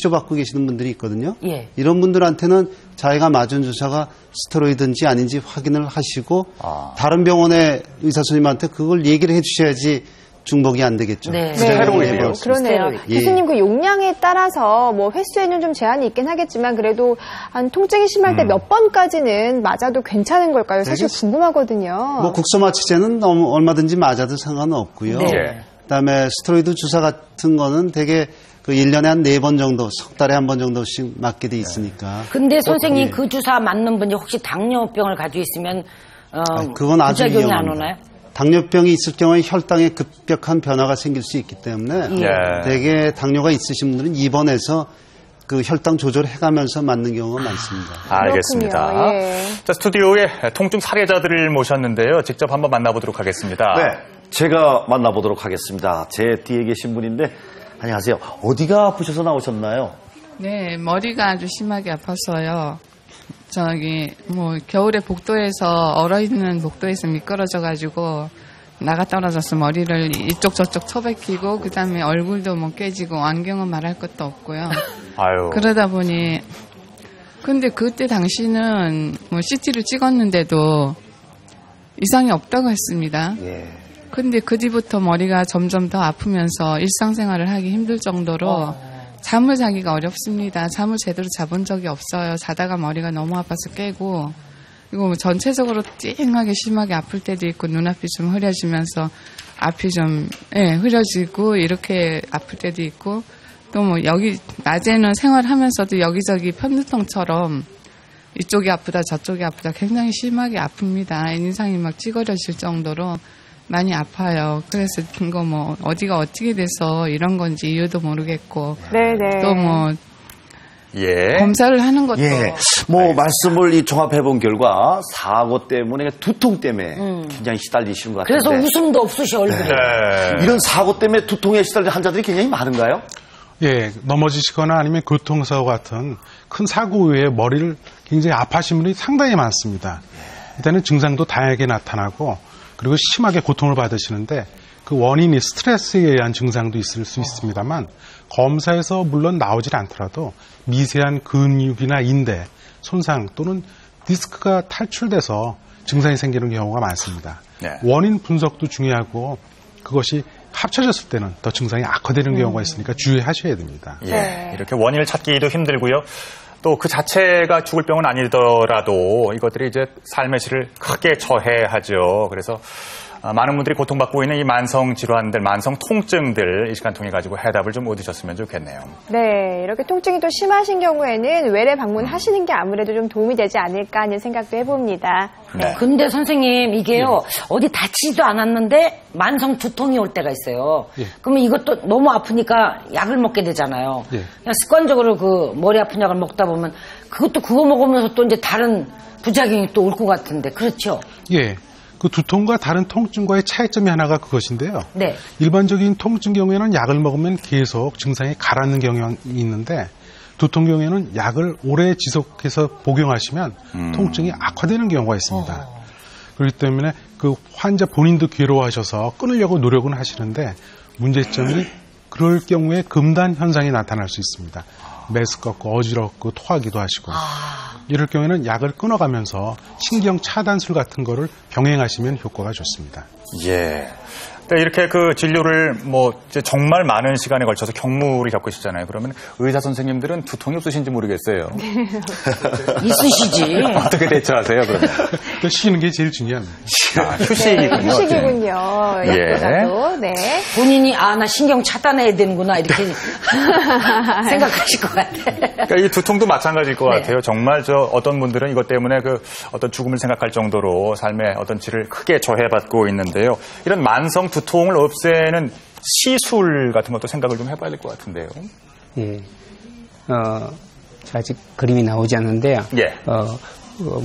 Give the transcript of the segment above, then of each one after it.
치료받고 계시는 분들이 있거든요. 예. 이런 분들한테는 자기가 맞은 주사가 스테로이드인지 아닌지 확인을 하시고 다른 병원의 의사 선생님한테 그걸 얘기를 해주셔야지 중복이 안 되겠죠. 네. 스테로이드요? 그러네요. 예. 교수님 그 용량에 따라서 뭐 횟수에는 좀 제한이 있긴 하겠지만 그래도 한 통증이 심할 때 몇 번까지는 맞아도 괜찮은 걸까요? 사실 궁금하거든요. 뭐 국소마취제는 얼마든지 맞아도 상관은 없고요. 네. 그다음에 스테로이드 주사 같은 거는 되게 그 1년에 한 4번 정도, 석 달에 한 번 정도씩 맞게 돼 있으니까. 근데 선생님 그 주사 맞는 분이 혹시 당뇨병을 가지고 있으면 그건 아주 부작용이 안 위험합니다. 오나요? 당뇨병이 있을 경우에 혈당에 급격한 변화가 생길 수 있기 때문에 대개 당뇨가 있으신 분들은 입원해서 그 혈당 조절해가면서 맞는 경우가 많습니다. 알겠습니다. 예. 자, 스튜디오에 통증 사례자들을 모셨는데요. 직접 한번 만나보도록 하겠습니다. 네, 제가 만나보도록 하겠습니다. 제 뒤에 계신 분인데, 안녕하세요. 어디가 아프셔서 나오셨나요? 네, 머리가 아주 심하게 아팠어요. 겨울에 복도에서, 얼어있는 복도에서 미끄러져가지고, 나가 떨어져서 머리를 이쪽 저쪽 쳐박히고, 그 다음에 얼굴도 뭐 깨지고, 안경은 말할 것도 없고요. 아유. 그러다 보니, 근데 그때 당시는 뭐 CT를 찍었는데도 이상이 없다고 했습니다. 예. 근데 그 뒤부터 머리가 점점 더 아프면서 일상생활을 하기 힘들 정도로 잠을 자기가 어렵습니다. 잠을 제대로 자본 적이 없어요. 자다가 머리가 너무 아파서 깨고, 그리고 전체적으로 찡하게 심하게 아플 때도 있고, 눈앞이 좀 흐려지면서 앞이 좀 흐려지고 이렇게 아플 때도 있고, 또 뭐 낮에는 생활하면서도 여기저기 편두통처럼 이쪽이 아프다 저쪽이 아프다 굉장히 심하게 아픕니다. 인상이 막 찌그러질 정도로 많이 아파요. 그래서 이거 뭐 어디가 어떻게 돼서 이런 건지 이유도 모르겠고, 네네. 또 뭐 예. 검사를 하는 것도 예. 뭐, 말씀을 종합해본 결과, 사고 때문에, 두통 때문에 굉장히 시달리시는 것 같은데. 그래서 웃음도 없으시 얼굴에. 네. 이런 사고 때문에 두통에 시달리는 환자들이 굉장히 많은가요? 예, 넘어지시거나 아니면 교통사고 같은 큰 사고 후에 머리를 굉장히 아파하시는 분이 상당히 많습니다. 일단은 증상도 다양하게 나타나고, 그리고 심하게 고통을 받으시는데, 그 원인이 스트레스에 의한 증상도 있을 수 있습니다만, 검사에서 물론 나오질 않더라도 미세한 근육이나 인대, 손상 또는 디스크가 탈출돼서 증상이 생기는 경우가 많습니다. 네. 원인 분석도 중요하고, 그것이 합쳐졌을 때는 더 증상이 악화되는 경우가 있으니까 주의하셔야 됩니다. 예. 이렇게 원인을 찾기도 힘들고요. 또 그 자체가 죽을 병은 아니더라도 이것들이 이제 삶의 질을 크게 저해하죠. 그래서 많은 분들이 고통받고 있는 이 만성 질환들, 만성 통증들 이 시간 통해 가지고 해답을 좀 얻으셨으면 좋겠네요. 네, 이렇게 통증이 또 심하신 경우에는 외래 방문하시는 게 아무래도 좀 도움이 되지 않을까 하는 생각도 해봅니다. 네. 근데 선생님 이게요 어디 다치지도 않았는데 만성 두통이 올 때가 있어요. 예. 그러면 이것도 너무 아프니까 약을 먹게 되잖아요. 예. 그냥 습관적으로 그 머리 아픈 약을 먹다 보면 그거 먹으면서 또 이제 다른 부작용이 또 올 것 같은데 그렇죠? 예. 그 두통과 다른 통증과의 차이점이 하나가 그것인데요. 네. 일반적인 통증 경우에는 약을 먹으면 계속 증상이 가라앉는 경향이 있는데, 두통 경우에는 약을 오래 지속해서 복용하시면 통증이 악화되는 경우가 있습니다. 그렇기 때문에 그 환자 본인도 괴로워하셔서 끊으려고 노력은 하시는데, 문제점이 그럴 경우에 금단 현상이 나타날 수 있습니다. 메스껍고 어지럽고 토하기도 하시고, 이럴 경우에는 약을 끊어가면서 신경 차단술 같은 거를 병행하시면 효과가 좋습니다. 예. 이렇게 그 진료를 뭐 이제 정말 많은 시간에 걸쳐서 경무를 겪으시잖아요. 그러면 의사 선생님들은 두통이 없으신지 모르겠어요. 있으시지. 어떻게 대처하세요, 그러면? 쉬는 게 제일 중요합니다. 휴식이군요. 네, 휴식이군요. 약보다도. 네. 본인이 나 신경 차단해야 되는구나 이렇게 생각하실 것 같아. 그러니까 이 두통도 마찬가지일 것 같아요. 정말 어떤 분들은 이것 때문에 그 어떤 죽음을 생각할 정도로 삶의 어떤 질을 크게 저해받고 있는데요. 이런 만성 두통을 없애는 시술 같은 것도 생각을 좀 해봐야 될 것 같은데요. 예. 아직 그림이 나오지 않는데요. 예.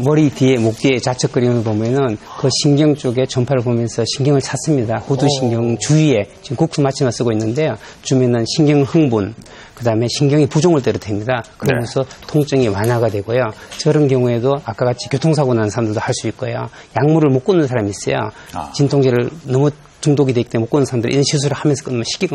머리 뒤에, 목 뒤에 좌측 그림을 보면은 그 신경 쪽에 전파를 보면서 신경을 찾습니다. 호두신경 주위에, 지금 국수마취만 쓰고 있는데요. 주면은 신경 흥분, 그 다음에 신경이 부종을 때려댑니다. 그러면서 통증이 완화가 되고요. 저런 경우에도 아까 같이 교통사고 난 사람들도 할 수 있고요. 약물을 못 끊는 사람이 있어요. 진통제를 너무 중독이 되기 때문에 못 끊는 사람들이 이런 시술을 하면서 끊으면 식이경을